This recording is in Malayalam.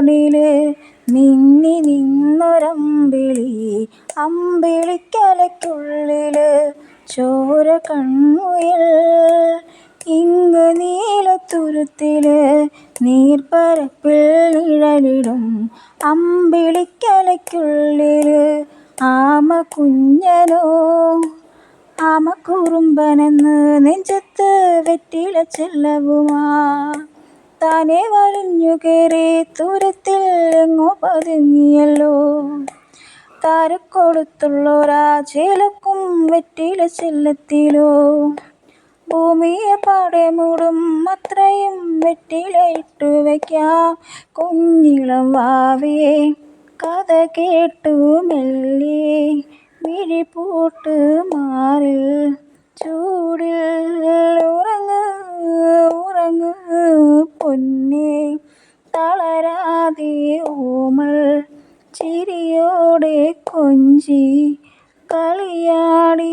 കോണില് മിന്നി നിന്നൊരമ്പിളി, അമ്പിളിക്കലയ്ക്കുള്ളില് ചോര കൺമുയൽ. ഇങ്ങ് നീലത്തുരുത്തില് നീർപ്പരപ്പിൽ നിഴലിടും അമ്പിളിക്കലയ്ക്കുള്ളില് ആമക്കുഞ്ഞനോ. ആമക്കുറുമ്പനെന്ന് നെഞ്ചത്ത് വെറ്റില ചെല്ലവുമാ താനെ വലിഞ്ഞു കേറി തുരുത്തിൽ എങ്ങോ പതുങ്ങിയല്ലോ. താരക്കൊളുത്തുള്ളോരാ ചേലക്കും വെറ്റില ചെല്ലത്തിലോ. ഭൂമിയെ പാടെ മൂടും അത്രയും വെറ്റില ഇട്ടു വയ്ക്കാം കുഞ്ഞിളം വാവേ. കഥ കേട്ടു മെല്ലെ മിഴിപൂട്ട് മാറിൽ ചൂടിൽ ഉറങ്ങ് ഉറങ്ങ് പൊന്നേ. തളരാതെ ഓമൽ ചിരിയോടെ കൊഞ്ചി കളിയാടി